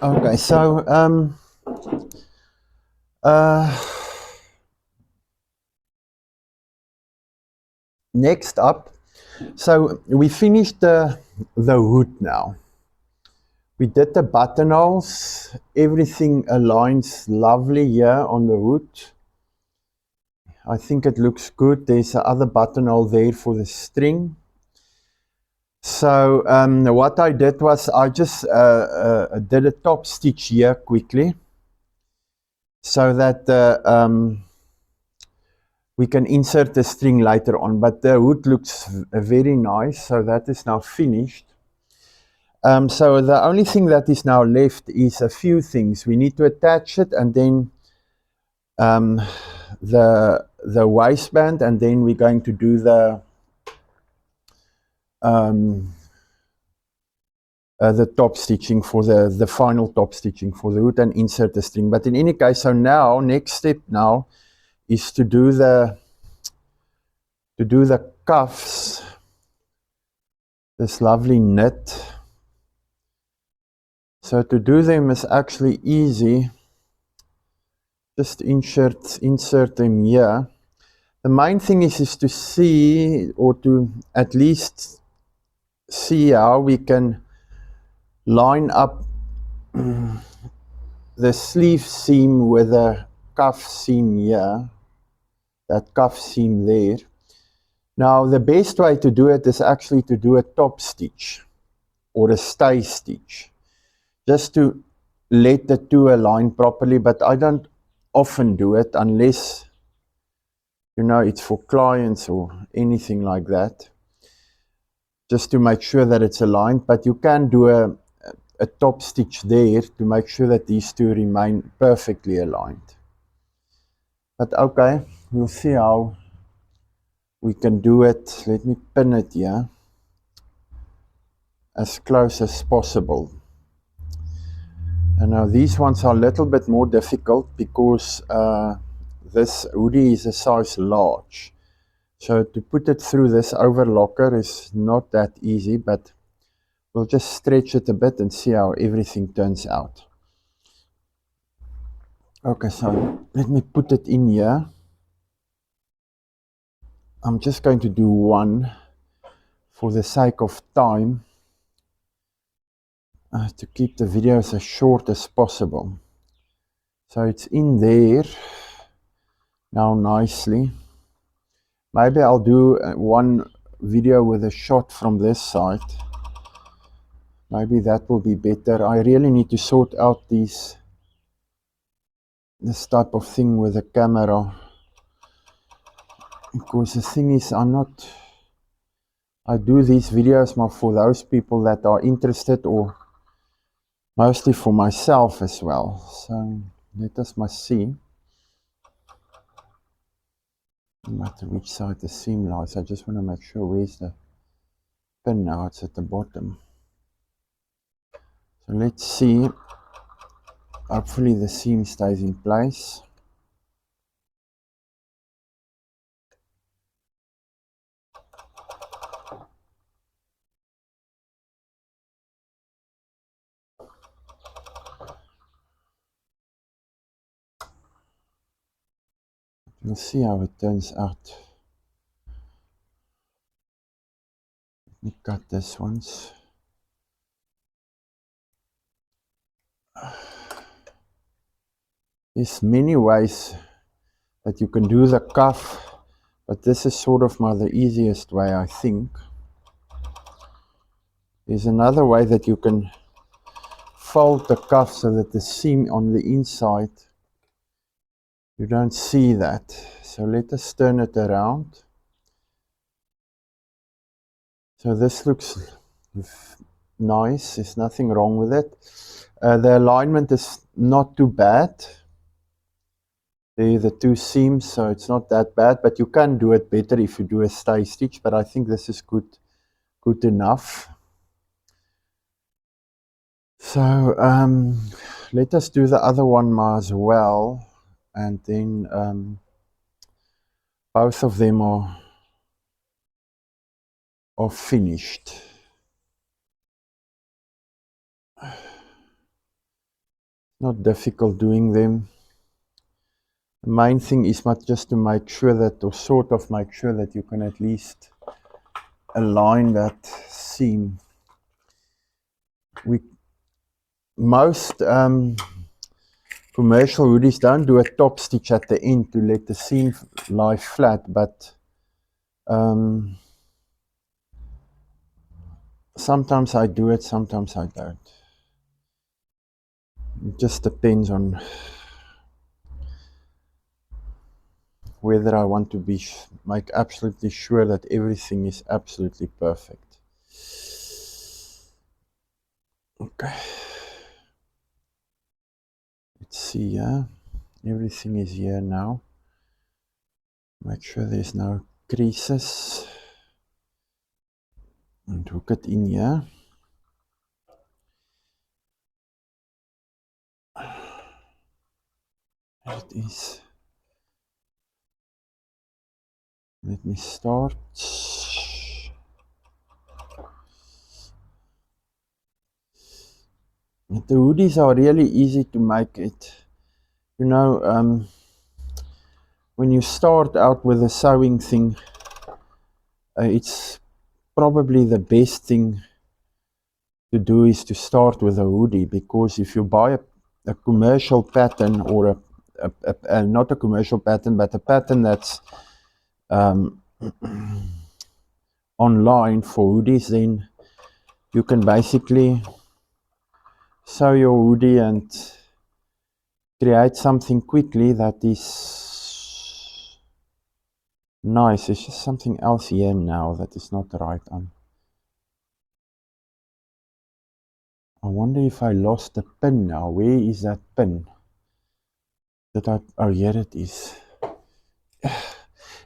Okay, so uh, next up, so we finished the hood now. We did the buttonholes. Everything aligns lovely here on the hood. I think it looks good. There's the other buttonhole there for the string. So what I did was I just did a top stitch here quickly, so that we can insert the string later on. But the hood looks very nice, so that is now finished. So the only thing that is now left is a few things. We need to attach it, and then the waistband, and then we're going to do the top stitching for the final top stitching for the hood and insert the string. But in any case, so now next step now is to do the cuffs. This lovely knit. So to do them is actually easy. Just insert them here. The main thing is to see, or to at least see how we can line up the sleeve seam with the cuff seam here, that cuff seam there. Now the best way to do it is actually to do a top stitch or a stay stitch, just to let the two align properly, but I don't often do it unless, you know, it's for clients or anything like that, just to make sure that it's aligned. But you can do a top stitch there to make sure that these two remain perfectly aligned. But okay, we'll see how we can do it. Let me pin it here as close as possible. And now these ones are a little bit more difficult because this hoodie is a size large. So to put it through this overlocker is not that easy, but we'll just stretch it a bit and see how everything turns out. Okay, so let me put it in here. I'm just going to do one for the sake of time, to keep the videos as short as possible. So it's in there now nicely. Maybe I'll do one video with a shot from this side. Maybe that will be better. I really need to sort out this type of thing with the camera, because the thing is, I do these videos more for those people that are interested, or mostly for myself as well. So let us see. No matter which side the seam lies, I just want to make sure where's the pin now. It's at the bottom. So let's see. Hopefully the seam stays in place. We'll see how it turns out. Let me cut this once. There's many ways that you can do the cuff, but this is sort of the easiest way, I think. There's another way that you can fold the cuff so that the seam on the inside, you don't see that. So let us turn it around. So this looks nice. There's nothing wrong with it. The alignment is not too bad. There are the two seams, so it's not that bad, but you can do it better if you do a stay stitch, but I think this is good enough. So let us do the other one as well, and then both of them are finished. Not difficult doing them. The main thing is just to make sure that, or sort of make sure that you can at least align that seam. Most commercial hoodies don't do a top stitch at the end to let the seam lie flat, but sometimes I do it, sometimes I don't. It just depends on whether I want to make absolutely sure that everything is absolutely perfect. Okay. Let's see, yeah. Everything is here now. Make sure there's no creases. And hook it in here. There it is. Let me start. The hoodies are really easy to make it. You know, when you start out with a sewing thing, it's probably the best thing to do is to start with a hoodie, because if you buy a commercial pattern, or not a commercial pattern, but a pattern that's online for hoodies, then you can basically sew your hoodie and create something quickly that is nice. There's just something else here now that is not right. I wonder if I lost the pin now. Where is that pin? Oh, here it is.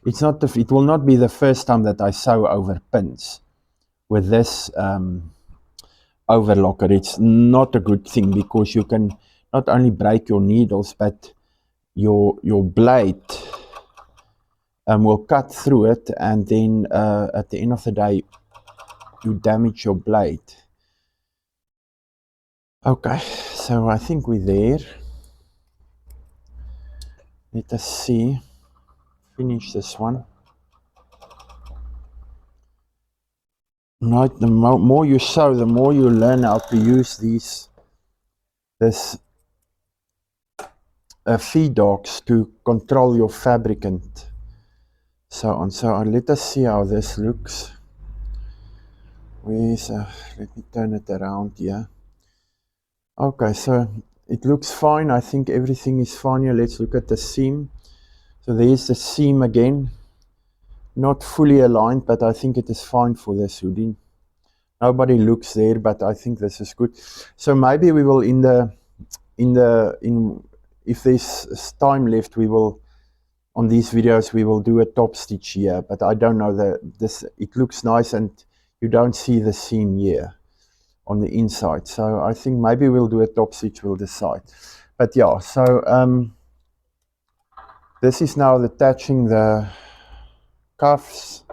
It's not. It will not be the first time that I sew over pins with this overlocker. It's not a good thing, because you can not only break your needles, but your blade will cut through it, and then at the end of the day, you damage your blade. Okay, so I think we're there. Let us see. Finish this one. Right, the more you sew, the more you learn how to use this feed dogs to control your fabric and so on. So let us see how this looks. Let me turn it around here. Okay, so it looks fine. I think everything is fine here. Let's look at the seam. So there's the seam again. Not fully aligned, but I think it is fine for this hoodie. Nobody looks there, but I think this is good. So maybe we will if there's time left, we will, on these videos, we will do a top stitch here, but I don't know it looks nice and you don't see the seam here on the inside. So I think maybe we'll do a top stitch, we'll decide. But yeah, so this is now attaching the cuffs,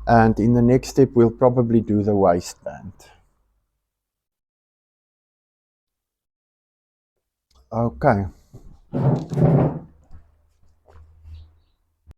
and in the next step we'll probably do the waistband. Okay.